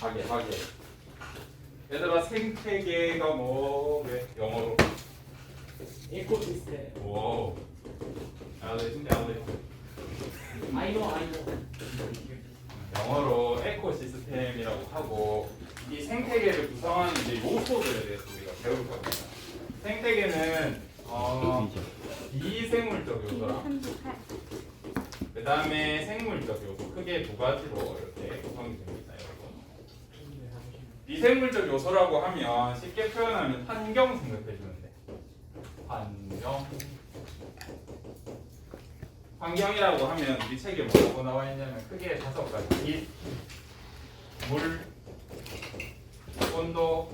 하게. 얘들아 생태계가 뭐 왜 영어로? 에코시스템. 오. 알레. 아이노. 영어로 에코시스템이라고 하고 이 생태계를 구성하는 이제 요소들에 대해서 우리가 배울 겁니다. 생태계는 비생물적 요소랑 그 다음에 생물적 요소 크게 두 가지로 이렇게 구성이 됩니다. 여러분. 비생물적 요소라고 하면 쉽게 표현하면 환경 생각해 주면 돼. 환경이라고 하면 우리 책에 뭐라고 나와 있냐면 크게 5가지. 빛, 물, 온도,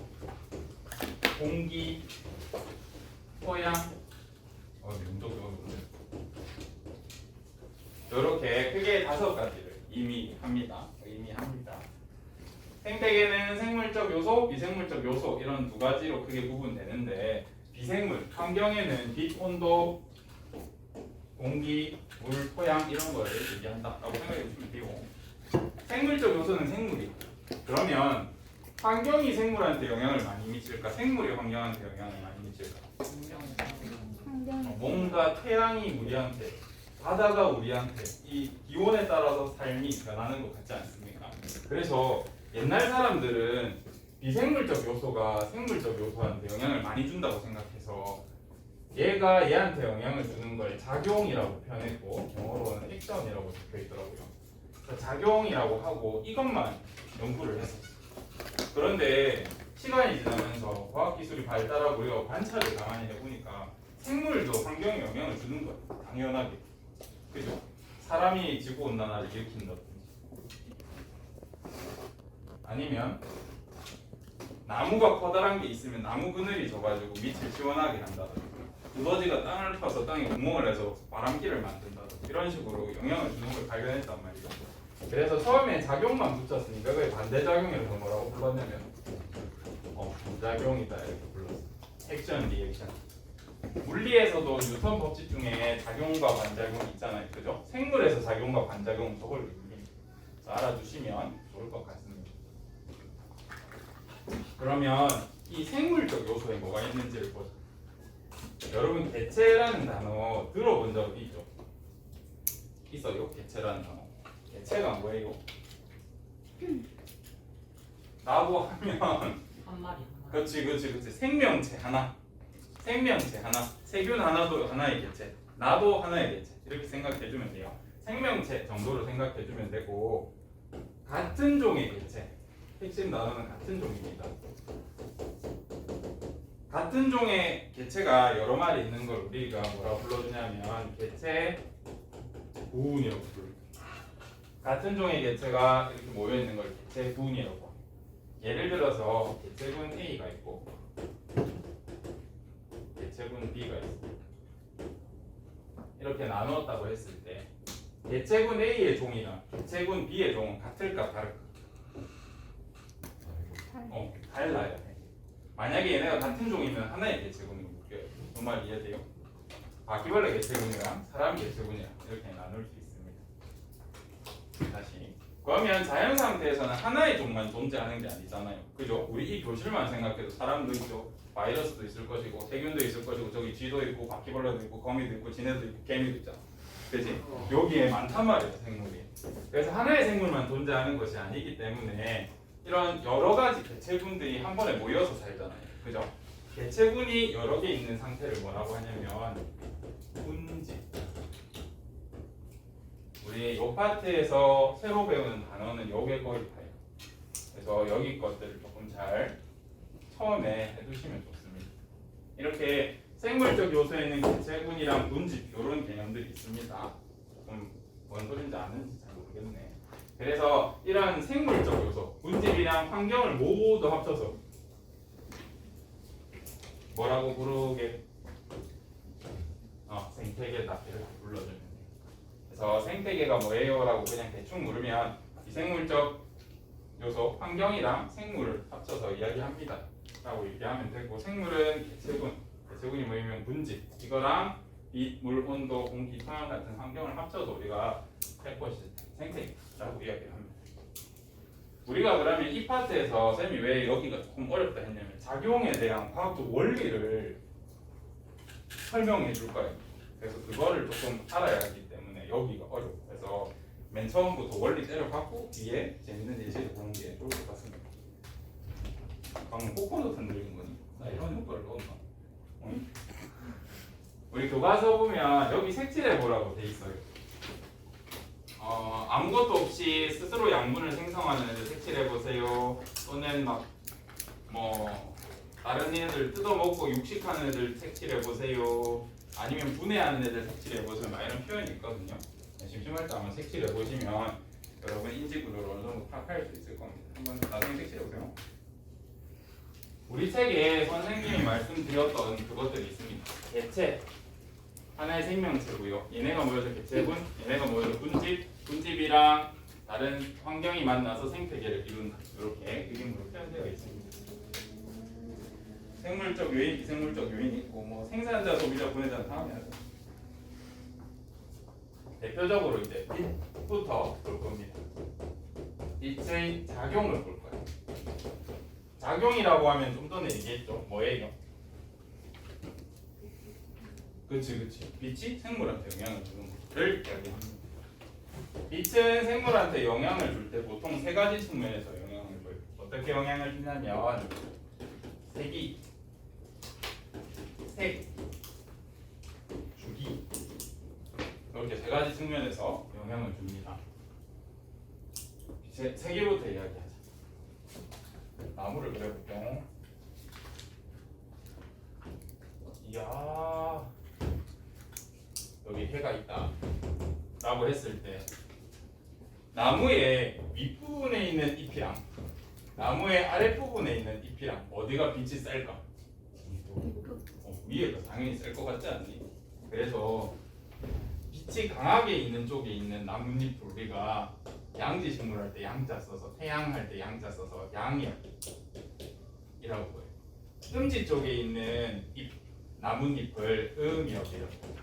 공기, 토양, 이렇게 크게 5가지를 의미합니다. 생태계는 생물적 요소, 비생물적 요소 이런 두 가지로 크게 구분되는데 비생물, 환경에는 빛, 온도, 공기, 물, 토양 이런 거를 얘기한다라고 생각해 주시면 되고 생물적 요소는 생물이 그러면 환경이 생물한테 영향을 많이 미칠까? 생물이 환경한테 영향을 많이 미칠까? 뭔가 태양이 우리한테 바다가 우리한테 이 기온에 따라서 삶이 변하는 것 같지 않습니까? 그래서 옛날 사람들은 비생물적 요소가 생물적 요소한테 영향을 많이 준다고 생각해서 얘가 얘한테 영향을 주는 걸 작용이라고 표현했고 영어로는 액션이라고 적혀 있더라고요. 작용이라고 하고 이것만 연구를 했었어요. 그런데 시간이 지나면서 과학기술이 발달하고 우리가 관찰을 가만히 해보니까 생물도 환경에 영향을 주는 거예요. 당연하게. 그죠? 사람이 지구온난화를 일으킨다든지 아니면 나무가 커다란 게 있으면 나무 그늘이 져가지고 밑을 시원하게 한다든지 두더지가 땅을 파서 땅에 구멍을 해서 바람기를 만든다든지 이런 식으로 영향을 주는 걸 발견했단 말이죠. 그래서 처음에 작용만 붙였으니까 그게 반대작용이라서 뭐라고 불렀냐면 부작용이다 이렇게 불렀어요. 액션, 리액션. 물리에서도 뉴턴 법칙 중에 작용과 반작용이 있잖아요. 그죠? 생물에서 작용과 반작용 저걸 의미합니다. 알아두시면 좋을 것 같습니다. 그러면 이 생물적 요소에 뭐가 있는지를 보자. 여러분 개체라는 단어 들어본 적 있죠? 있어요? 개체라는 단어. 개체가 뭐예요? 나고 하면 한 마리. 그렇지. 생명체 하나. 세균 하나도 하나의 개체. 나도 하나의 개체. 이렇게 생각해주면 돼요. 생명체 정도로 생각해주면 되고 같은 종의 개체. 핵심 단어는 같은 종입니다. 같은 종의 개체가 여러 마리 있는 걸 우리가 뭐라 불러주냐면 개체 구운이라고 불러요. 같은 종의 개체가 이렇게 모여 있는 걸 개체 구운이라고 합니다. 예를 들어서 개체군 A가 있고 개체군 B가 있습니다. 이렇게 나누었다고 했을 때 개체군 A의 종이랑 개체군 B의 종은 같을까 다를까? 달라요. 만약에 얘네가 같은 종이면 하나의 개체군으로 묶여요. 정말 이해돼요? 바퀴벌레 개체군이랑 사람 개체군이랑 이렇게 나눌 수 있습니다. 다시. 그러면 자연 상태에서는 하나의 종만 존재하는 게 아니잖아요. 그죠? 우리 이 교실만 생각해도 사람도 있죠. 바이러스도 있을 것이고 세균도 있을 것이고 저기 쥐도 있고 바퀴벌레도 있고 거미도 있고 지네도 있고 개미도 있잖아. 그치? 여기에 많단 말이에요. 생물이. 그래서 하나의 생물만 존재하는 것이 아니기 때문에 이런 여러 가지 개체군들이 한 번에 모여서 살잖아요. 그죠? 개체군이 여러 개 있는 상태를 뭐라고 하냐면 군집. 우리 이 파트에서 새로 배우는 단어는 요게 거의 다예요. 그래서 여기 것들을 조금 잘 처음에 해두시면 좋습니다. 이렇게 생물적 요소에는 개체군이랑 군집 이런 개념들이 있습니다. 조금 뭔 소린지 아는지 잘 모르겠네. 그래서 이런 생물적 요소, 군집이랑 환경을 모두 합쳐서 뭐라고 부르게? 생태계다 이렇게 불러주면 돼요. 그래서 생태계가 뭐예요? 라고 그냥 대충 물으면 비생물적 요소, 환경이랑 생물을 합쳐서 이야기합니다 라고 얘기하면 되고 생물은 개체군이 모이면 군집 이거랑 빛, 물, 온도, 공기, 토양 같은 환경을 합쳐서 우리가 에코시스템, 생태계라고 이야기를 합니다. 우리가 그러면 이 파트에서 쌤이 왜 여기가 조금 어렵다 했냐면 작용에 대한 과학적 원리를 설명해 줄 거예요. 그래서 그거를 조금 알아야 하기 때문에 여기가 어려워. 그래서 맨 처음부터 원리 때려갖고 뒤에 재밌는 예시를 보는 게 좋을 것 같습니다. 방금 코코넛 흔들린 거니? 나 이런 효과를 넣었나? 응? 우리 교과서 보면 여기 색칠해 보라고 돼 있어요. 아무것도 없이 스스로 양분을 생성하는 애들 색칠해 보세요. 또는 막 뭐 다른 애들 뜯어먹고 육식하는 애들 색칠해 보세요. 아니면 분해하는 애들 색칠해 보세요. 막 이런 표현이 있거든요. 심심할 때 한번 색칠해 보시면 여러분 인지 구조를 어느 정도 파악할 수 있을 겁니다. 한번 나중에 색칠해 보세요. 우리 책에 선생님이 말씀드렸던 그것들이 있습니다. 개체 하나의 생명체고요. 얘네가 모여서 개체군, 얘네가 모여서 군집이랑 다른 환경이 만나서 생태계를 이룬다. 이렇게 그림으로 표현되어 있습니다. 생물적 요인, 비생물적 요인이 있고 뭐 생산자, 소비자, 분해자는 다음에 하죠. 대표적으로 이제 빛부터 볼 겁니다. 빛의 작용을 볼 거예요. 작용이라고 하면 좀 전에 얘기했죠. 뭐예요? 그치. 빛이 생물한테 영향을 주는 것을 이야기합니다. 빛은 생물한테 영향을 줄 때 보통 세 가지 측면에서 영향을 줘요. 어떻게 영향을 주냐면 색이, 색, 주기 이렇게 세 가지 측면에서 영향을 줍니다. 세계부터 이야기하자. 나무를 그려볼게요. 이야, 여기 해가 있다 라고 했을 때 나무의 윗부분에 있는 잎이랑 나무의 아랫부분에 있는 잎이랑 어디가 빛이 셀까? 위에가 당연히 셀 것 같지 않니? 그래서 빛이 강하게 있는 쪽에 있는 나뭇잎을 우리가 양지식물 할 때 양자 써서 태양 할 때 양자 써서 양엽이라고 해요. 음지 쪽에 있는 잎 나뭇잎을 음엽이라고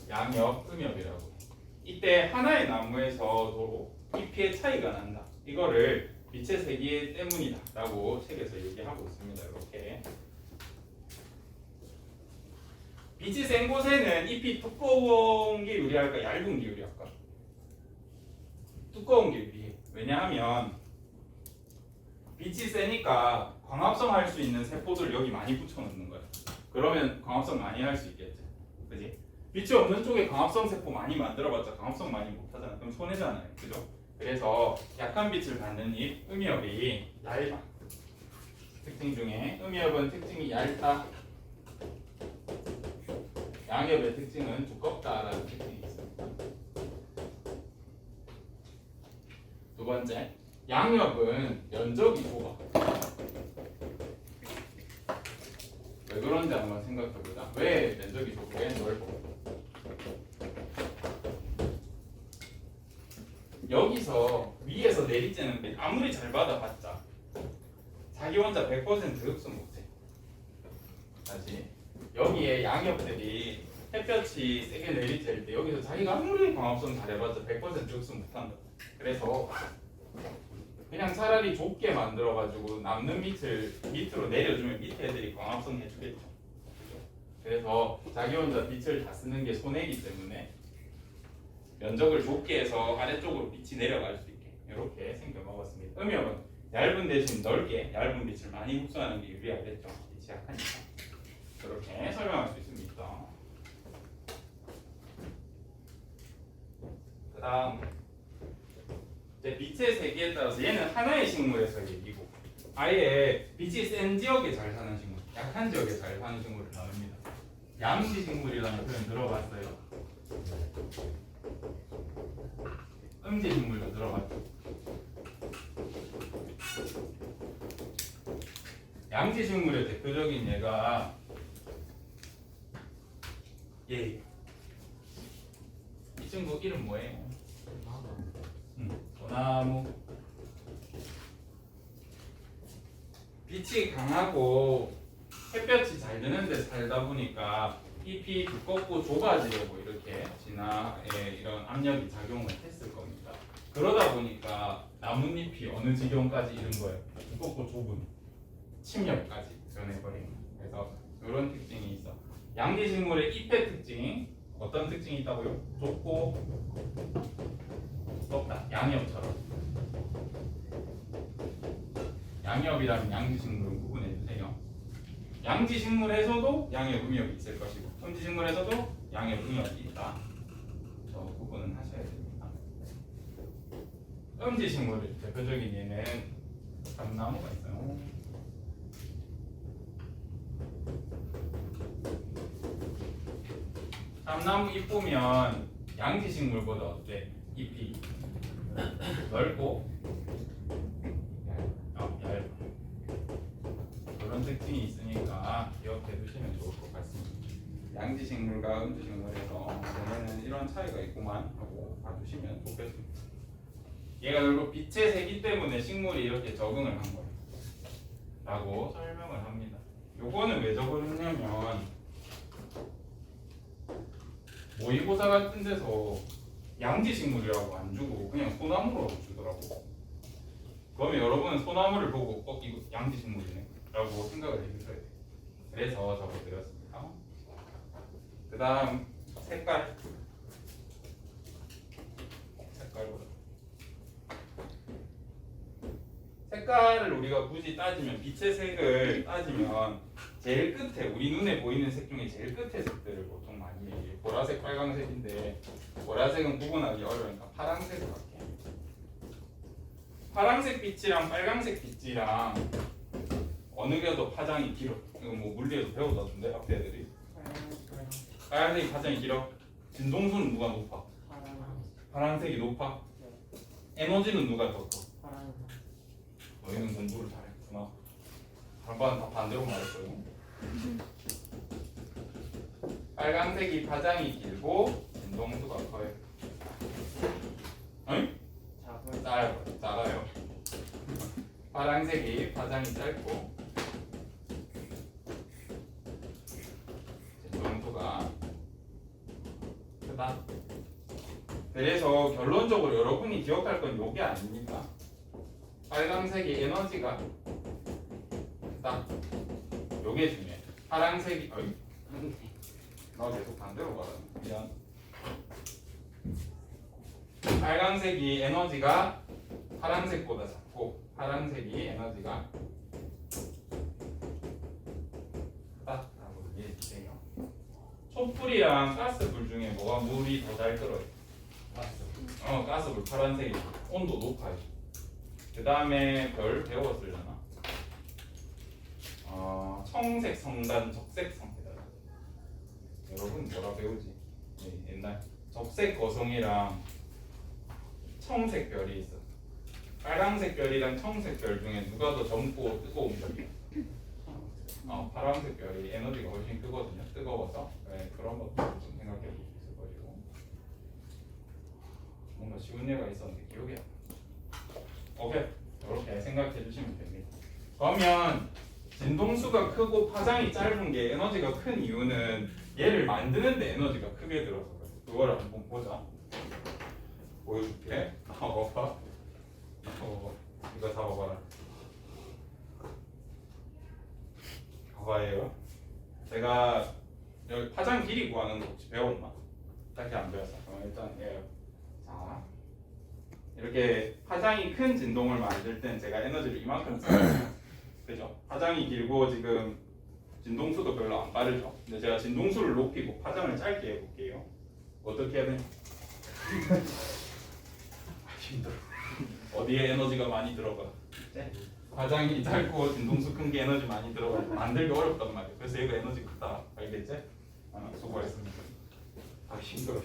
양엽, 음엽이라고 해요. 이때 하나의 나무에서도 잎의 차이가 난다. 이거를 빛의 세기 때문이다 라고 책에서 얘기하고 있습니다. 이렇게 빛이 센 곳에는 잎이 두꺼운 게 유리할까 얇은 게 유리할까? 두꺼운 게 유리해. 왜냐하면 빛이 세니까 광합성 할 수 있는 세포들 여기 많이 붙여놓는 거야. 그러면 광합성 많이 할 수 있겠지. 그지? 빛이 없는 쪽에 광합성 세포 많이 만들어봤자 광합성 많이 못하잖아. 그럼 손해잖아요. 그죠? 그래서 약한 빛을 받는 잎, 음엽이 얇아. 특징 중에 음엽은 특징이 얇다. 양엽의 특징은 두껍다라는 특징이 있습니다. 두 번째, 양엽은 면적이 좁아. 왜 그런지 한번 생각해보자. 왜 면적이 좁고 왜 넓어? 여기서 위에서 내리쬐는 빛 아무리 잘 받아봤자 자기 혼자 100% 흡수 못해. 다시 여기에 양엽들이 햇볕이 세게 내리쬐을 때 여기서 자기가 아무리 광합성 잘해봤자 100% 흡수 못한다. 그래서 그냥 차라리 좁게 만들어가지고 남는 빛을 밑으로 내려주면 밑에 애들이 광합성 해주겠죠. 그래서 자기 혼자 빛을 다 쓰는 게 손해이기 때문에 면적을 좁게 해서 아래쪽으로 빛이 내려갈 수 있게 이렇게 생겨 먹었습니다. 음엽은 얇은 대신 넓게 얇은 빛을 많이 흡수하는 게 유리하겠죠. 빛이 약하니까. 그렇게 설명할 수 있습니다. 그 다음 빛의 세기에 따라서 얘는 하나의 식물에서 얘기고 아예 빛이 센 지역에 잘 사는 식물, 약한 지역에 잘 사는 식물을 나눕니다. 양지 식물이라는 표현 들어봤어요? 음지 식물도 들어봤죠? 양지 식물의 대표적인 예가 이 친구 이름 뭐예요? 소나무. 빛이 강하고 햇볕이 잘 드는 데 살다 보니까 잎이 두껍고 좁아지려고 이렇게 진화에 이런 압력이 작용을 했을 겁니다. 그러다 보니까 나뭇잎이 어느 지경까지 이른 거예요. 두껍고 좁은 침엽까지 변해버리는 거예요. 그래서 이런 특징이 있어. 양지식물의 잎의 특징 어떤 특징이 있다고요? 좁고 두껍다. 양엽처럼. 양엽이라면 양지식물은 구분해 주세요. 양지식물에서도 양엽 음엽이 있을 것이고 톤지식물에서도 양엽 음엽이 있다. 저 구분은 하셔야 됩니다. 음지식물의 대표적인 예는 감나무가 있어요. 감나무 잎 보면 양지식물보다 어때? 잎이 넓고 얇아. 그런 특징이 있으니까 기억해 두시면 좋을 것 같습니다. 양지식물과 음지식물에서 얘네는 이런 차이가 있구만 하고 봐주시면 좋겠습니다. 얘가 결국 빛의 세기 때문에 식물이 이렇게 적응을 한 거예요 라고 설명을 합니다. 요거는 왜 적응했냐면 모의고사 같은 데서 양지식물이라고 안 주고 그냥 소나무라고 주더라고. 그러면 여러분은 소나무를 보고 이거 양지식물이네 라고 생각을 해주셔야 돼요. 그래서 적어드렸습니다. 그 다음 색깔을 우리가 굳이 따지면 빛의 색을 따지면 제일 끝에 우리 눈에 보이는 색 중에 제일 끝에 색들을 보통 많이 얘기해요. 보라색, 빨강색인데 보라색은 구분하기 어려우니까 파란색을 할게요. 파란색 빛이랑 빨강색 빛이랑 어느 게 더 파장이 길어? 이거 뭐 물리에서 배우던데 앞에 애들이. 빨간색이 파장이 길어. 진동수는 누가 높아? 파란색이 높아. 에너지는 누가 더 커? 너희는 공부를 잘했구나. 한번 다 반대로 말했어요. 빨간색이 파장이 길고 진동수가 커요. 응? 작아요. 파란색이 파장이 짧고 진동수가 크다. 그래서 결론적으로 여러분이 기억할 건 요게 아닙니다. 빨간색이 에너지가 크다. 요게 중요해. 파란색이 나 계속 반대로 말하네. 미안. 빨간색이 에너지가 파란색보다 작고 파란색이 에너지가 크다라고 이해해 주세요. 촛불이랑 가스불 중에 뭐가 물이 더 잘 끓어요? 가스불 파란색이 온도 높아요. 그 다음에 별 배웠으려나? 청색 성단, 적색 성단. 여러분 뭐라 배우지? 네, 옛날 적색 거성이랑 청색 별이 있어. 빨간색 별이랑 청색 별 중에 누가 더 젊고 뜨거운 별이야? 파란색 별이 에너지가 훨씬 크거든요. 뜨거워서. 네, 그런 것도 좀 생각해 볼 수 있을 것이고. 뭔가 쉬운 예가 있었는데 기억이 안 나. 오케이. 이렇게 생각해 주시면 됩니다. 그러면 진동수가 크고 파장이 짧은 게 에너지가 큰 이유는 얘를 만드는데 에너지가 크게 들어서 그래요. 그걸 한번 보자. 보여줄게. 봐봐. 이거 잡아봐라. 봐봐요. 제가 여기 파장 길이 구하는 거 혹시 배웠나? 딱히 안 배웠어. 그럼 일단 자 이렇게 파장이 큰 진동을 만들 땐 제가 에너지를 이만큼 써요. 그죠? 파장이 길고 지금 진동수도 별로 안 빠르죠. 근데 제가 진동수를 높이고 파장을 짧게 해볼게요. 어떻게 해야 돼? 힘들어. 어디에 에너지가 많이 들어가? 파장이 짧고 진동수 큰 게 에너지 많이 들어가 만들기 어렵단 말이야. 그래서 얘가 에너지 크다. 알겠지? 수고했습니다. 힘들어.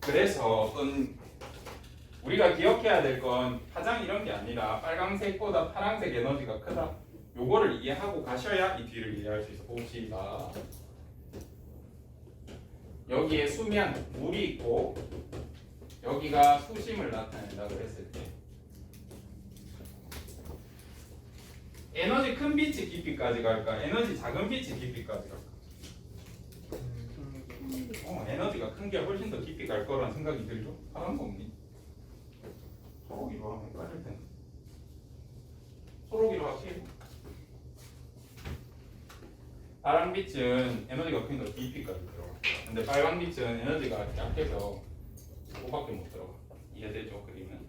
그래서 우리가 기억해야 될 건 파장 이런 게 아니라 빨강색보다 파란색 에너지가 크다. 요거를 이해하고 가셔야 이 뒤를 이해할 수 있어. 봅시다. 여기에 수면, 물이 있고 여기가 수심을 나타낸다고 했을 때 에너지 큰 빛이 깊이까지 갈까? 에너지 작은 빛이 깊이까지 갈까? 에너지가 큰 게 훨씬 더 깊이 갈 거라는 생각이 들죠? 파란 거 없니? 초록이로 하면 헷갈릴 텐데. 초록이로 할게요. 파란빛은 에너지가 큰 거 깊이까지 들어가. 근데 빨간빛은 에너지가 약해서 그거밖에 못 들어가. 이해되죠? 그림은.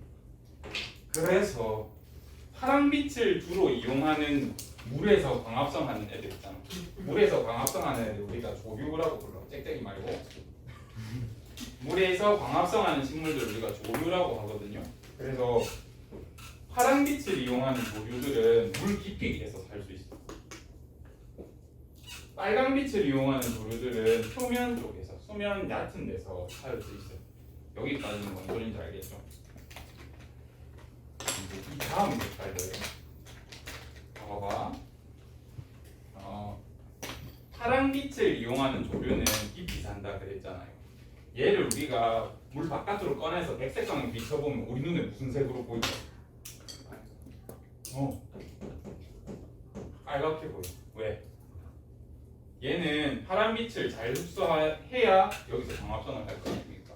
그래서 파란빛을 주로 이용하는 물에서 광합성 하는 애들 있잖아. 물에서 광합성 하는 애들 우리가 조류라고 불러. 짹짹이 말고. 물에서 광합성 하는 식물들 우리가 조류라고 하거든요. 그래서 파란빛을 이용하는 조류들은 물 깊이에서 살 수 있어. 빨간빛을 이용하는 조류들은 표면 쪽에서, 수면 얕은 데서 살 수 있어요. 여기까지는 뭔 소리인지 알겠죠? 이 다음 색깔들 봐봐. 파란빛을 이용하는 조류는 깊이 산다 그랬잖아요. 얘를 우리가 물 바깥으로 꺼내서 백색광을 비춰보면 우리 눈에 무슨 색으로 보이죠? 빨갛게 보여. 왜? 얘는 파란빛을 잘 흡수해야 여기서 광합성을 할 거 아닙니까?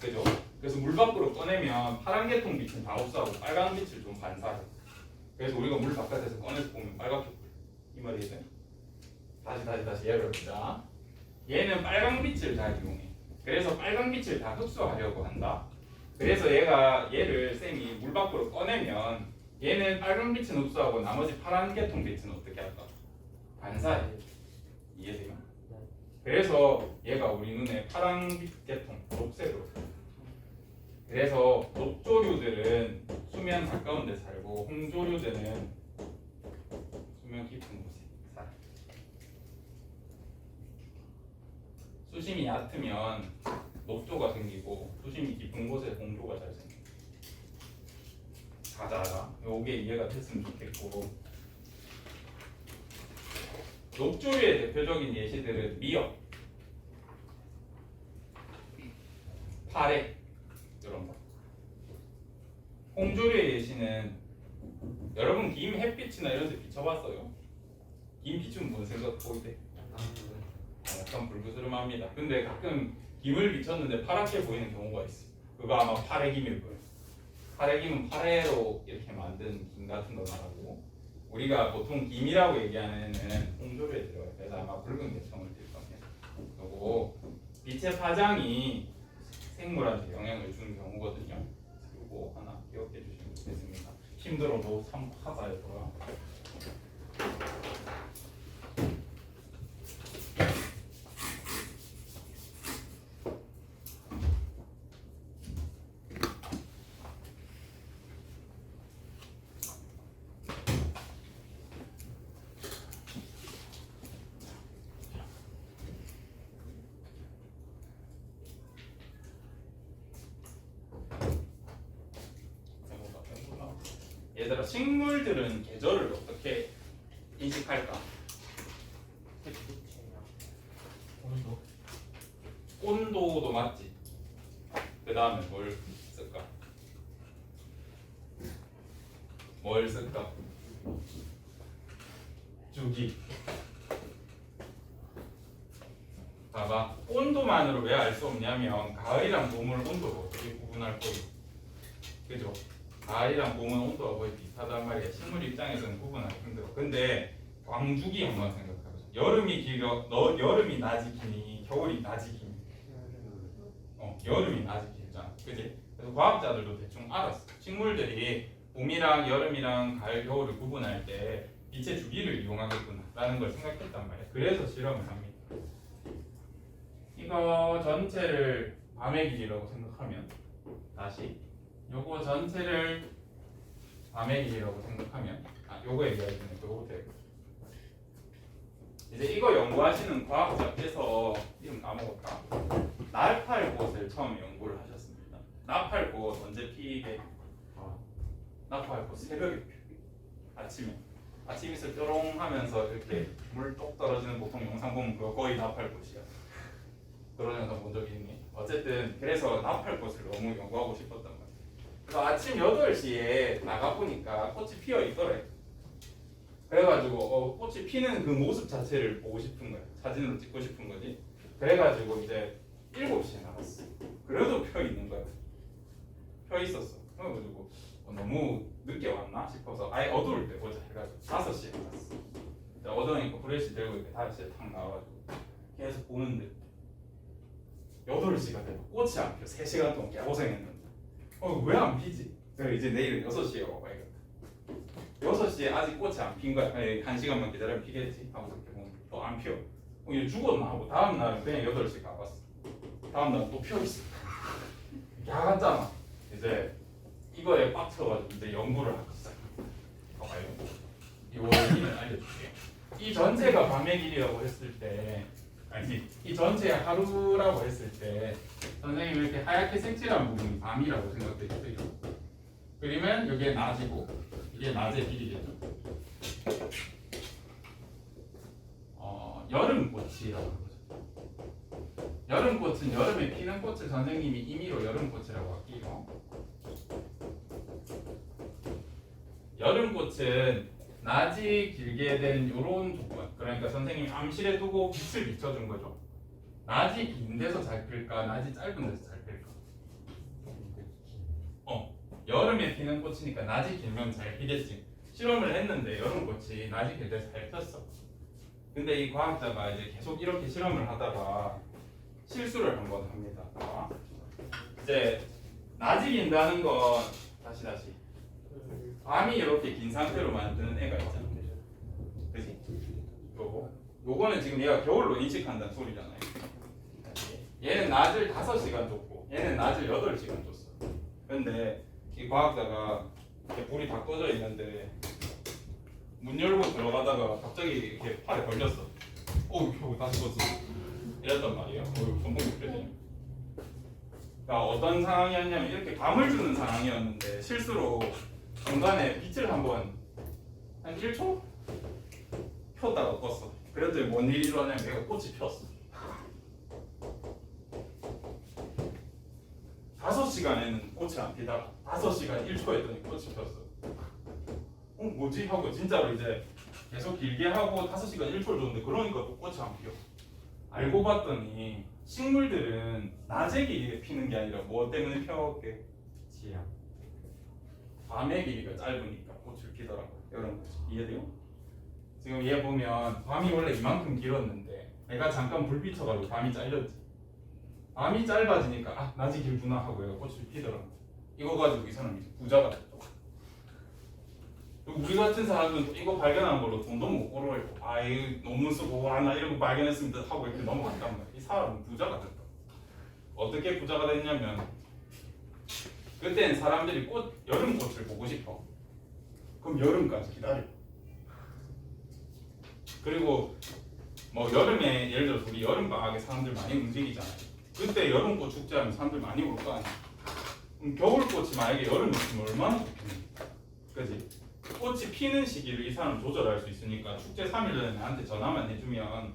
그죠? 그래서 물 밖으로 꺼내면 파란 계통 빛은 다 흡수하고 빨간 빛을 좀 반사해. 그래서 우리가 물 바깥에서 꺼내서 보면 빨갛게 보여. 이 말이 있어요? 다시 얘를 보자. 얘는 빨간 빛을 잘 이용해. 그래서 빨간 빛을 다 흡수하려고 한다. 그래서 얘를 쌤이 물 밖으로 꺼내면 얘는 빨간 빛은 흡수하고 나머지 파란 계통 빛은 어떻게 할까? 반사해. 이해돼요? 그래서 얘가 우리 눈에 파란빛 계통, 녹색으로. 그래서 녹조류들은 수면 가까운 데 살고 홍조류들은 수면 깊은 곳에 살아. 수심이 얕으면 녹조가 생기고 수심이 깊은 곳에 홍조가 잘 생겨. 가자. 요게 이해가 됐으면 좋겠고. 녹조류의 대표적인 예시들은 미역, 파래 이런 거. 홍조류의 예시는 여러분 김 햇빛이나 이런 데 비춰봤어요? 김 비추면 무슨 생각 보이대? 약간 불그스름합니다. 근데 가끔 김을 비췄는데 파랗게 보이는 경우가 있어. 그거 아마 파래김일 거예요. 파래김은 파래로 이렇게 만든 김 같은 거 말하고 우리가 보통 김이라고 얘기하는 홍조류에 들어가요. 그래서 아마 붉은 계통을 띌 겁니다. 그리고 빛의 파장이 생물한테 영향을 주는 경우거든요. 그리고 하나 기억해 주시면 좋겠습니다. 힘들어도 참하자였더라. 얘들아 식물들은 계절을 어떻게 인식할까? 온도도 맞지? 그 다음에 뭘 쓸까? 뭘 쓸까? 주기. 봐봐. 온도만으로 왜 알 수 없냐면 가을이랑 봄을 온도로 어떻게 구분할 거고, 그죠? 가을이랑 봄은 온도가 거의 비슷하단 말이야. 식물 입장에서는 구분하기 힘들어. 근데 광주기 한번 생각해보자. 여름이 길어, 여름이 낮이 기니, 겨울이 낮이 기니. 여름이 낮이 길잖아, 그지? 그래서 과학자들도 대충 알았어. 식물들이 봄이랑 여름이랑 가을, 겨울을 구분할 때 빛의 주기를 이용하겠구나라는 걸 생각했단 말이야. 그래서 실험을 합니다. 이거 전체를 밤의 길이라고 생각하면 다시 요거 전체를 밤의 길이라고 생각하면 요거 얘기할 때는 요거 되고 이제 이거 연구하시는 과학자께서 이름 까먹었다. 나팔꽃을 처음 연구를 하셨습니다. 나팔꽃 언제 피게? 나팔꽃 새벽에 피게. 아침 이슬 뾰롱하면서 이렇게 물 똑 떨어지는 보통 영상 보면 그거 거의 나팔꽃이야. 그런 영상 본 적이 있니? 어쨌든 그래서 나팔꽃을 너무 연구하고 싶었단 말이야. 그래서 아침 8시에 나가보니까 꽃이 피어 있더래. 그래가지고 꽃이 피는 그 모습 자체를 보고 싶은 거야. 사진으로 찍고 싶은 거지. 그래가지고 이제 7시에 나갔어. 그래도 펴 있는 거야. 펴 있었어. 그래가지고 너무 늦게 왔나 싶어서 아예 어두울 때 보자 해가지고 5시에 나갔어. 어두우니까 브레시 들고 이렇게 5시에 탁 나와가지고 계속 보는데 8시가 돼도 꽃이 안 펴. 3시간 동안 개고생했는데 왜 안 피지? 그래서 이제 내일은 6시에 와봐야겠다. 6시에 아직 꽃이 안 핀 거야. 1시간만 기다리면 피겠지 하고 이렇게 보는데 또 안 펴. 이제 죽었나 하고 다음날은 그냥 8시 가봤어. 다음날 또 펴 있어. 야간잖아. 이제 이거에 빡쳐가지고 이제 연구를 하고 있어요. 봐봐요. 이 원리는 알려줄게요. 이 전체가 밤의 길이라고 했을 때, 아니 이 전체가 하루라고 했을 때 선생님이 이렇게 하얗게 색칠한 부분이 밤이라고 생각되겠어요. 그러면 여기에 낮이고 이게 낮의 길이겠죠. 여름꽃이라고 하는 거죠. 여름꽃은 여름에 피는 꽃을 선생님이 임의로 여름꽃이라고 할게요. 여름꽃은 낮이 길게 된 이런 조건, 그러니까 선생님이 암실에 두고 빛을 비춰준 거죠. 낮이 긴 데서 잘 필까, 낮이 짧은 데서 잘 필까? 여름에 피는 꽃이니까 낮이 길면 잘 피겠지. 실험을 했는데 여름꽃이 낮이 길 때 잘 폈어. 근데 이 과학자가 이제 계속 이렇게 실험을 하다가 실수를 한번 합니다. 이제 낮이 긴다는 건 다시 밤이 이렇게 긴 상태로 만드는 애가 있잖아. 그지? 요거는 지금 얘가 겨울로 인식한다는 소리잖아요. 얘는 낮을 5시간 줬고 얘는 낮을 8시간 줬어. 근데 이 과학자가 이렇게 불이 다 꺼져 있는데 문 열고 들어가다가 갑자기 이렇게 팔에 걸렸어. 겨우 다시 껐어. 이랬단 말이에요. 전복 느껴지네. 그러니까 어떤 상황이었냐면 이렇게 감을 주는 상황이었는데 실수로 중간에 빛을 한번 한 1초 폈다가 껐어. 그랬더니 뭔 일이 일어나냐면 내가 꽃이 폈어. 5시간에는 꽃이 안 피다가 5시간 1초 했더니 꽃이 폈어. 뭐지? 하고 진짜로 이제 계속 길게 하고 5시간 1초를 줬는데 그러니까 또 꽃이 안 피어. 알고 봤더니 식물들은 낮에 길게 피는 게 아니라 뭐 때문에 펴게? 지압. 밤의 길이가 짧으니까 꽃을 피더라고. 여러분 이해돼요? 지금 얘 보면 밤이 원래 이만큼 길었는데 내가 잠깐 불 비춰가지고 밤이 잘렸지. 밤이 짧아지니까 낮이 길구나 하고 얘가 꽃을 피더라고. 이거 가지고 이 사람이 부자가 됐다. 우리 같은 사람은 또 이거 발견한 걸로 돈도 못 벌어있고 이거 논문 쓰고 나 이런 거 발견했습니다 하고 이렇게 넘어갔단 말이야. 이 사람은 부자가 됐다. 어떻게 부자가 됐냐면 그때는 사람들이 여름꽃을 보고 싶어. 그럼 여름까지 기다려. 그리고 뭐 여름에 예를 들어서 우리 여름방학에 사람들 많이 움직이잖아요. 그때 여름꽃 축제하면 사람들 많이 올 거 아니야. 그럼 겨울꽃이 만약에 여름에 있으면 얼마나 좋겠니? 그지? 꽃이 피는 시기를 이 사람 조절할 수 있으니까 축제 3일 전에 나한테 전화만 해주면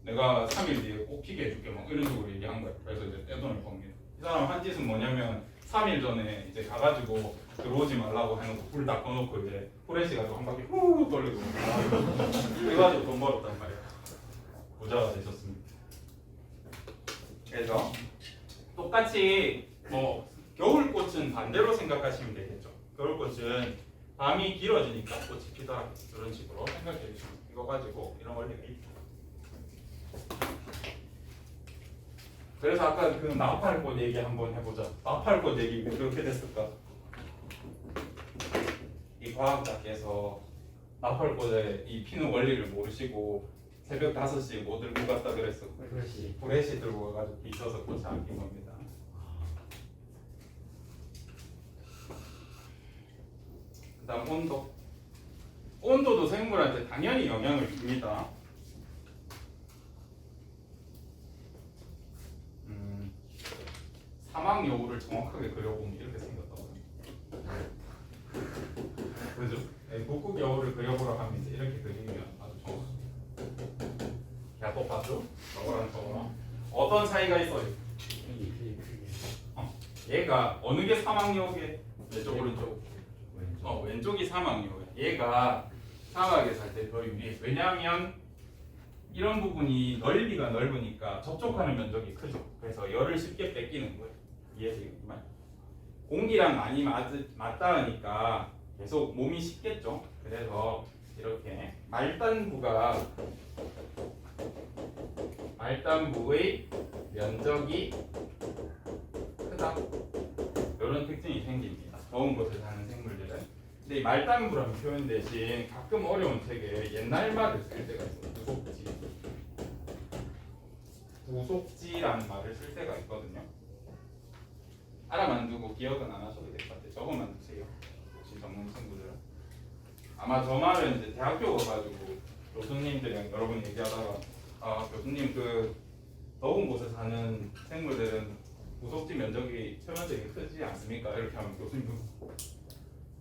내가 3일 뒤에 꼭 피게 해줄게 막 이런 식으로 얘기한 거야. 그래서 이제 떼돈을 법니다. 이 사람 한 짓은 뭐냐면 3일 전에 이제 가가지고 들어오지 말라고 해놓고 불 다 꺼놓고 이제 후레쉬 가지고 한 바퀴 후 돌리고 그래가지고 돈 벌었단 말이야. 부자가 되셨습니다. 그래서 똑같이 뭐 겨울꽃은 반대로 생각하시면 되겠죠. 겨울꽃은 밤이 길어지니까 꽃이 피더라. 이런 식으로 생각해 주시면 이거 가지고 이런 원리가 있다. 그래서 아까 그 나팔꽃 얘기 한번 해보자. 나팔꽃 얘기 왜 그렇게 됐을까? 이 과학자께서 나팔꽃의 이 피는 원리를 모르시고 새벽 5시에 뭐 들고 갔다 그랬어? 브레시 들고 가가지고 비춰서 꽃이 안 핀 겁니다. 그 다음 온도. 온도도 생물한테 당연히 영향을 줍니다. 사막 여우를 정확하게 그려보면 이렇게 생겼다고. 그죠? 북극 여우를 그려보라 하면 이제 이렇게 그리면 아주 정확해. 야, 또 봤죠? 저거랑 저거랑 어떤 차이가 있어요? 얘가 어느 게 사막 여우게? 왼쪽 오른쪽? 왼쪽이 사막 여우야. 얘가 사막에 살 때 더 유리해. 왜냐하면 이런 부분이 넓이가 넓으니까 접촉하는 면적이 크죠. 그래서 열을 쉽게 뺏기는 거예요. 이해돼요? 이 말? 공기랑 많이 맞닿으니까 계속 몸이 식겠죠. 그래서 이렇게 말단부의 면적이 크다. 이런 특징이 생깁니다. 더운 곳에 사는 생물들은. 근데 이 말단부라는 표현 대신 가끔 어려운 책에 옛날 말을 쓸 때가 있어요. 부속지라는 말을 쓸 때가 있거든요. 알아만 두고 기억은 안 하셔도 될 것 같아요. 적어만 두세요. 혹시 전문 친구들은. 아마 저 말은 이제 대학교 가가지고 교수님들이랑 여러 분 얘기하다가 교수님 그 더운 곳에 사는 생물들은 부속지 면적이 표면적이 크지 않습니까? 이렇게 하면 교수님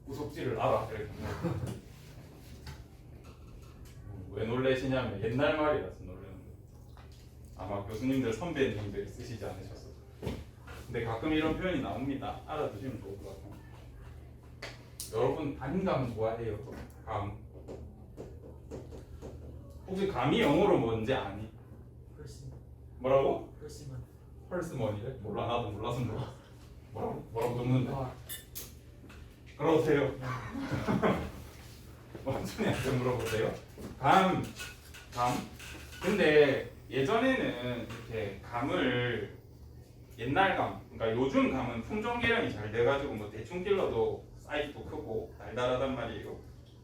부속지를 알아 이렇게 왜 놀래시냐면 옛날 말이라서 놀래는 거예요. 아마 교수님들 선배님들이 쓰시지 않으셨어요. 근데 가끔 이런 표현이 나옵니다. 알아두시면 좋을 것 같아요. 여러분 단감 좋아해요? 감. 혹시 감이 영어로 뭔지 아니? 뭐라고? 펄스먼이래? 몰라 나도 몰라서 몰라. 뭐라고 적는데? 그러세요. 원준이한테 물어보세요. 감. 근데 예전에는 이렇게 감을 옛날 감, 그러니까 요즘 감은 품종 개량이 잘 돼가지고 뭐 대충 길러도 사이즈도 크고 달달하단 말이에요.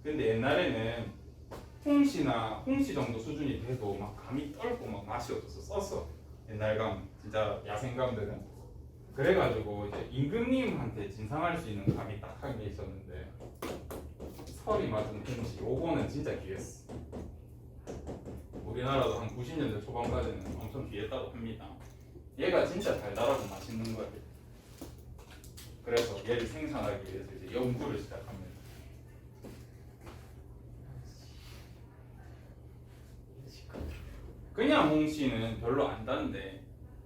근데 옛날에는 홍시 정도 수준이 돼도 막 감이 떫고 막 맛이 없어서 썼어. 옛날 감, 진짜 야생감들은. 그래가지고 이제 임금님한테 진상할 수 있는 감이 딱 한 개 있었는데 설이 맞은 홍시, 요거는 진짜 귀했어. 우리나라도 한 90년대 초반까지는 엄청 귀했다고 합니다. 얘가 진짜 달달하고 맛있는 거예요. 그래서 얘를 생산하기 위해서 이제 연구를 시작합니다. 그냥 홍시는 별로 안 단데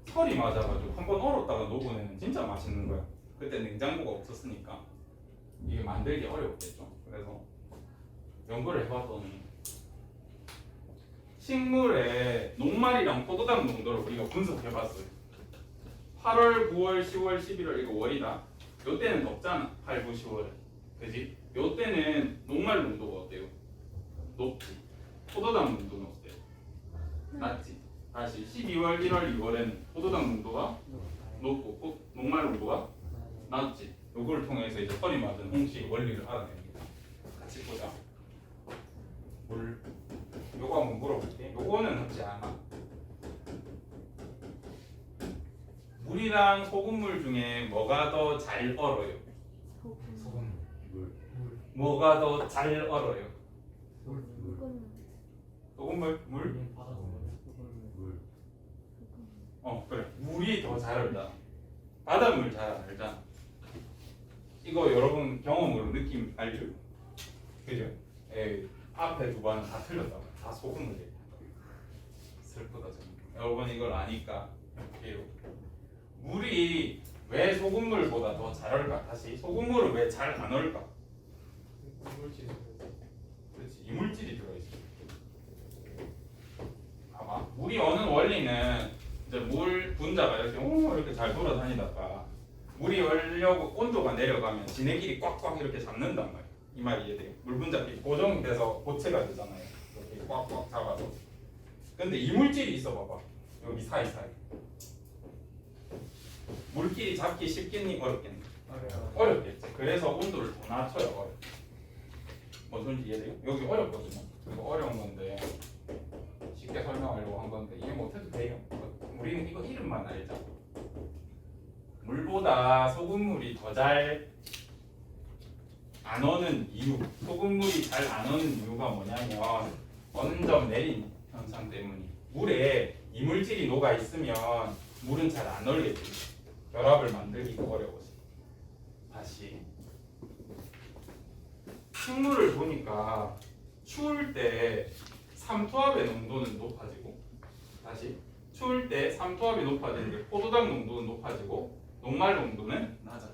설이 맞아가지고 한번 얼었다가 녹으면 진짜 맛있는 거야. 그때 냉장고가 없었으니까 이게 만들기 어려웠겠죠. 그래서 연구를 해봤더니 식물의 녹말이랑 포도당 농도를 우리가 분석해봤어요. 8월, 9월, 10월, 11월 이거 월이다. 요때는 덥잖아. 8, 9, 10월. 그지? 요때는 녹말 농도가 어때요? 높지. 포도당 농도는 어때요? 낮지. 다시 12월, 1월, 2월에는 포도당 농도가 높고 녹말 농도가 낮지. 요걸 통해서 이제 설이 맞은 홍시 원리를 알아냅니다. 같이 보자. 요거 한번 물어볼게. 요거는 하지 않아. 물이랑 소금물 중에 뭐가 더 잘 얼어요? 소금물. 뭐가 더 잘 얼어요? 소금물? 물? 물. 그래. 물이 더 잘 얼다. 바닷물 잘 알잖아. 이거 여러분 경험으로 느낌 알죠? 그죠? 앞에 두 번은 다 틀렸다고. 다 소금물이에요. 슬프다 정말. 여러분 이걸 아니까 해볼게요. 물이 왜 소금물보다 더 잘 얼까? 다시 소금물은 왜 잘 안 얼까? 그렇지, 이물질이 들어있어. 아마 물이 어는 원리는 이제 물 분자가 이렇게 잘 돌아다니다가 물이 얼려고 온도가 내려가면 지네끼리 꽉꽉 이렇게 잡는단 말이야. 이 말이 이해돼요? 물 분자끼리 고정돼서 고체가 되잖아요. 이렇게 꽉꽉 잡아서. 근데 이물질이 있어 봐봐. 여기 사이사이. 물끼리 잡기 쉽겠니? 어렵겠니? 어렵겠지. 그래서 온도를 더 낮춰요. 어려. 뭔 소리인지 이해돼요? 여기 어렵거든요. 이거 어려운 건데 쉽게 설명하려고 한 건데 이해 못해도 돼요. 우리는 이거 이름만 알자. 물보다 소금물이 더 잘 안 어는 이유, 소금물이 잘 안 어는 이유가 뭐냐면 원점 내린 현상 때문이. 물에 이물질이 녹아 있으면 물은 잘 안 얼겠지. 결합을 만들기가 어려워서. 다시 식물을 보니까 추울 때 삼투압의 농도는 높아지고, 다시 추울 때 삼투압이 높아지는데 포도당 농도는 높아지고 녹말 농도는 낮아져.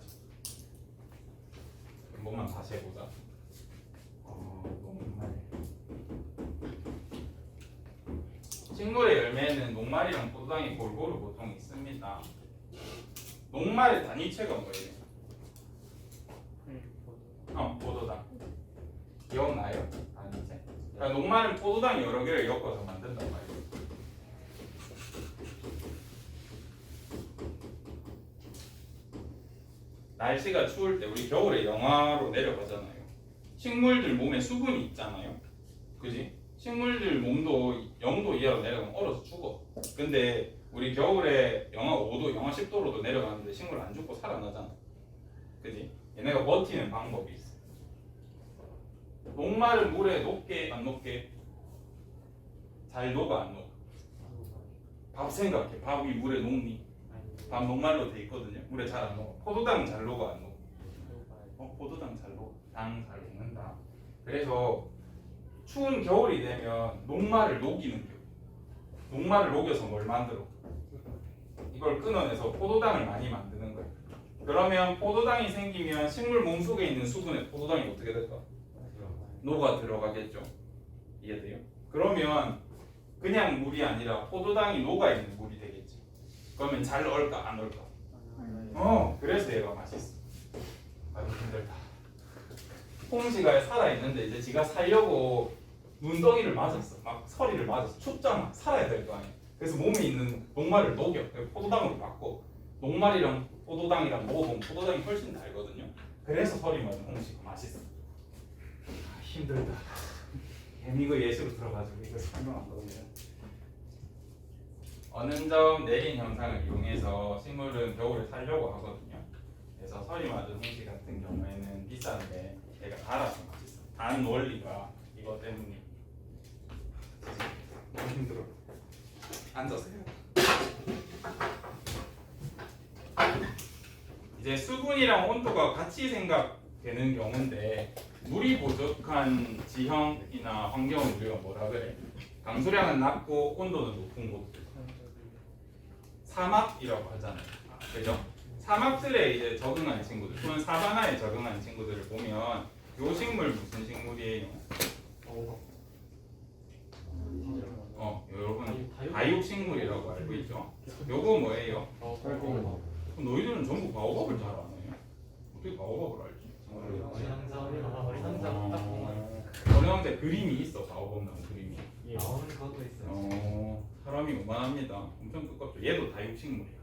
한 번만 다시 해보자. 녹말 식물의 열매에는 녹말이랑 포도당이 골고루 보통 있습니다. 녹말의 단위체가 뭐예요? 포도당. 기억나요? 단위체. 그러니까 녹말은 포도당 여러 개를 엮어서 만든단 말이에요. 날씨가 추울 때 우리 겨울에 영하로 내려가잖아요. 식물들 몸에 수분이 있잖아요. 그지? 식물들 몸도 0도 이하로 내려가면 얼어서 죽어. 근데 우리 겨울에 영하 5도, 영하 10도로도 내려가는데 식물 안 죽고 살아나잖아. 그지? 얘네가 버티는 방법이 있어. 녹말은 물에 녹게 안 녹게? 잘 녹아 안 녹아? 밥 생각해. 밥이 물에 녹니? 밥 녹말로 돼 있거든요. 물에 잘 안 녹아. 포도당 잘 녹아 안 녹아? 포도당 잘 녹아. 당 잘 녹는다. 그래서 추운 겨울이 되면 녹말을 녹이는 겨. 녹말을 녹여서 뭘 만들어? 이걸 끊어내서 포도당을 많이 만드는 거예요. 그러면 포도당이 생기면 식물 몸속에 있는 수분에 포도당이 어떻게 될까? 녹아 들어가겠죠. 이해돼요? 그러면 그냥 물이 아니라 포도당이 녹아 있는 물이 되겠지. 그러면 잘 얼까 안 얼까? 그래서 얘가 맛있어. 아주 힘들다. 홍시가 살아 있는데 이제 지가 살려고 눈덩이를 맞았어. 막 서리를 맞았어. 춥잖아. 살아야 될 거 아니야. 그래서 몸에 있는 녹말을 녹여. 포도당으로 바꿔. 녹말이랑 포도당이랑 먹어보면 포도당이 훨씬 달거든요. 그래서 서리 맞은 홍시가 맛있어. 힘들다. 괜히 그 예시로 들어가지고 이거 설명 안 거든요. 어느 점 내린 현상을 이용해서 식물은 겨울에 살려고 하거든요. 그래서 서리 맞은 홍시 같은 경우에는 비싼데 얘가 달아서 맛있어. 단 원리가 이것 때문에 너무 힘들어. 앉아서 해요. 이제 수분이랑 온도가 같이 생각되는 경우인데 물이 부족한 지형이나 환경은 우리가 뭐라 그래? 강수량은 낮고 온도는 높은 곳. 사막이라고 하잖아요. 그죠? 사막들에 이제 적응한 친구들, 또는 사바나에 적응한 친구들을 보면 요 식물 무슨 식물이에요? 여러분 다육식물이라고 알고 있죠? 요거 뭐예요? 너희들은 전부 바오밥을 잘 아네요. 어떻게 바오밥을 알지? 어느 형제 그림이 있어. 바오밥 나온 그림이. 나오는 것도 있어요. 사람이 오만합니다. 엄청 두껍죠. 얘도 다육식물이야.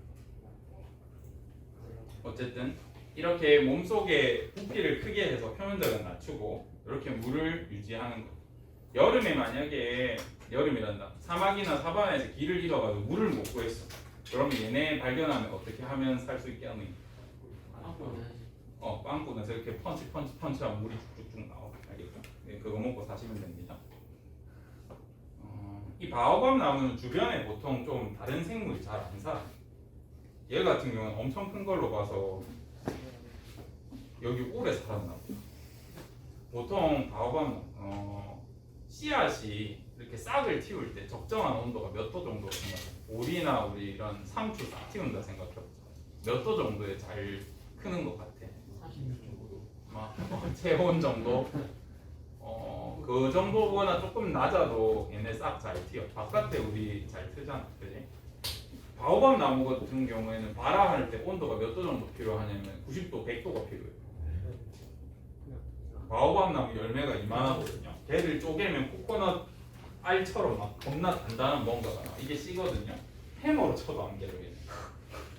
어쨌든 이렇게 몸속에 부피를 크게 해서 표면적을 낮추고 이렇게 물을 유지하는 거. 여름에 만약에 여름이란다. 사막이나 사바나에서 길을 잃어가지고 물을 못 구했어. 그러면 얘네 발견하면 어떻게 하면 살 수 있게 하는 거야? 빵꾸 내서 이렇게 펀치하면 물이 쭉쭉 나와. 알겠죠? 네, 그거 먹고 사시면 됩니다. 이 바오밥 나무는 주변에 보통 좀 다른 생물이 잘 안 살아. 얘 같은 경우는 엄청 큰 걸로 봐서 여기 오래 살았나 보다. 보통 바오밥 씨앗이 이렇게 싹을 틔울 때 적정한 온도가 몇 도 정도 생각해? 오리나 우리 이런 상추 싹 틔운다 생각해보자. 몇 도 정도에 잘 크는 것 같아? 46.5도. 체온 정도? 그 정도보다 조금 낮아도 얘네 싹 잘 튀어. 바깥에 우리 잘 트잖아, 그지? 바오밥 나무 같은 경우에는 발화할 때 온도가 몇 도 정도 필요하냐면 90도, 100도가 필요해. 바오밥 나무 열매가 이만하거든요. 걔를 쪼개면 코코넛 알처럼 막 겁나 단단한 뭔가가 나. 이게 씨거든요. 해머로 쳐도 안 깨져.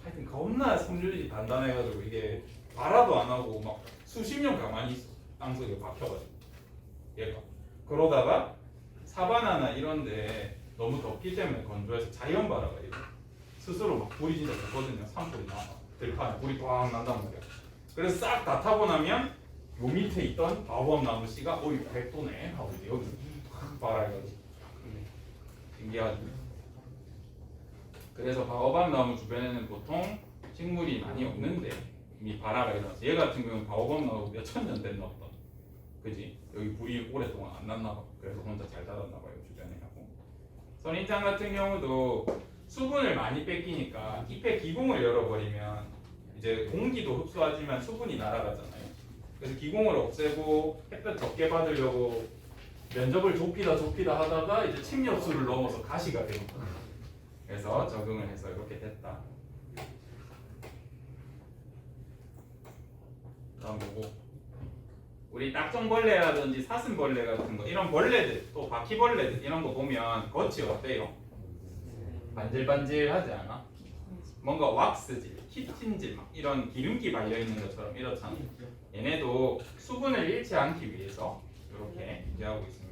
하여튼 겁나 섬유질이 단단해가지고 이게 발화도 안 하고 막 수십 년 가만히 있어. 땅속에 박혀가지고 얘가. 그러다가 사바나나 이런데 너무 덥기 때문에 건조해서 자연 발화가 이래. 스스로 막 불이 진짜 좋거든요. 산불이 나와. 들판에 불이 꽉 난단 말이야. 그래서 싹 다 타고 나면 요 밑에 있던 바오밥 나무 씨가 이거 100도네 하고 여기 발화해가지고 신기하죠. 그래서 바오밥 나무 주변에는 보통 식물이 많이 없는데 이미 발화가 일어나서 얘 같은 경우는 바오밥 나무 몇천 년 됐나 보다. 그지? 여기 불이 오랫동안 안 났나 봐. 그래서 혼자 잘 자랐나 봐요 주변에 하고. 선인장 같은 경우도 수분을 많이 뺏기니까 잎의 기공을 열어버리면 이제 공기도 흡수하지만 수분이 날아가잖아요. 그래서 기공을 없애고 햇볕 적게 받으려고 면적을 좁히다 하다가 이제 침엽수를 넘어서 가시가 되는 거예요. 그래서 적응을 해서 이렇게 됐다. 다음 보고 우리 딱정벌레라든지 사슴벌레 같은 거 이런 벌레들 또 바퀴벌레들 이런 거 보면 겉이 어때요? 반질반질하지 않아? 뭔가 왁스질, 키틴질 막 이런 기름기 발려 있는 것처럼 이렇잖아. 얘네도 수분을 잃지 않기 위해서 이렇게 유지하고 있습니다.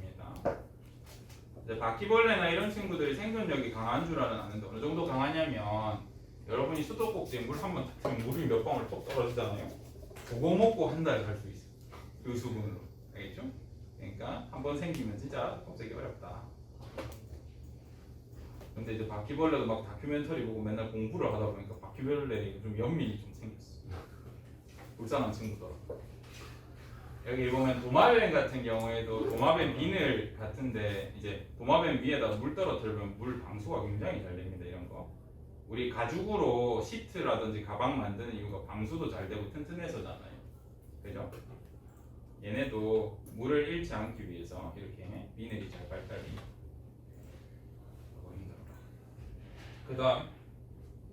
이제 바퀴벌레나 이런 친구들이 생존력이 강한 줄 아는데 어느 정도 강하냐면 여러분이 수도꼭지에 물 한 번 탁 트면 물이 몇 방울 톡 떨어지잖아요. 그거 먹고 한 달 살 수 있어. 그 수분으로. 알겠죠? 그러니까 한 번 생기면 진짜 없애기 어렵다. 근데 이제 바퀴벌레도 막 다큐멘터리 보고 맨날 공부를 하다 보니까 바퀴벌레에 좀 연민이 좀 생겼어. 불쌍한 친구더라. 여기 보면 도마뱀 같은 경우에도 도마뱀 비늘 같은데 이제 도마뱀 위에다 물 떨어뜨리면 물 방수가 굉장히 잘 됩니다. 이런 거. 우리 가죽으로 시트라든지 가방 만드는 이유가 방수도 잘 되고 튼튼해서잖아요. 그죠? 얘네도 물을 잃지 않기 위해서 이렇게 비늘이 잘 발달이. 그 다음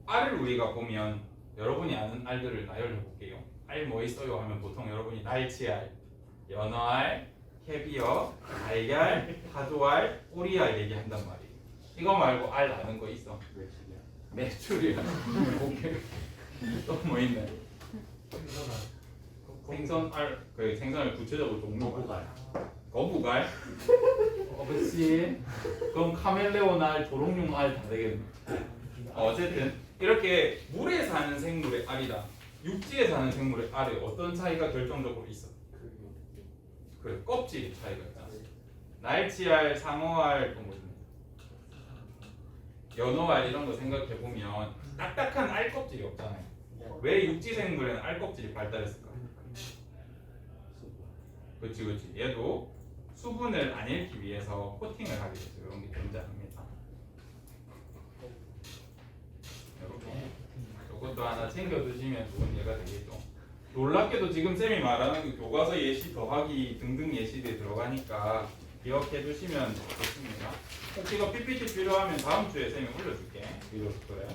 알을 우리가 보면 여러분이 아는 알들을 나열해 볼게요. 알 뭐 있어요 하면 보통 여러분이 날치알, 연어알, 캐비어, 달걀, 파도알, 오리알 얘기한단 말이에요. 이거 말고 알 아는 거 있어? 메추리알. 오케이. 또 뭐 있네? 생선알. 그 생선알 구체적으로 종류가 거북알. 그렇지. 그럼 카멜레온알, 조롱뇽알 다 되겠네. 어쨌든 이렇게 물에 사는 생물의 알이다. 육지에 사는 생물의 알에 어떤 차이가 결정적으로 있어? 그래, 껍질의 차이가 있다. 날치알, 상어알, 또 뭐 있네. 연어알 이런 거 생각해 보면 딱딱한 알 껍질이 없잖아요. 왜 육지 생물에는 알 껍질이 발달했을까? 그렇지. 얘도 수분을 안 잃기 위해서 코팅을 하기 위해서 이런 게 존재합니다. 이렇게 이것도 하나 챙겨두시면 좋은 예가 되겠죠. 놀랍게도 지금 쌤이 말하는 그 교과서 예시 더하기 등등 예시들이 들어가니까 기억해 두시면 좋습니다. 혹시 이거 PPT 필요하면 다음 주에 쌤이 올려줄게. 위로 그래.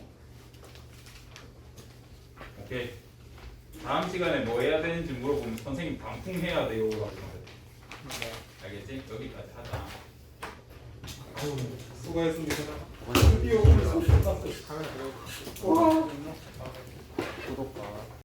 오케이. 다음 시간에 뭐 해야 되는지 물어보면 선생님 방풍해야 돼요. 알겠지? 여기까지 하자. 수고했습니다. 구독과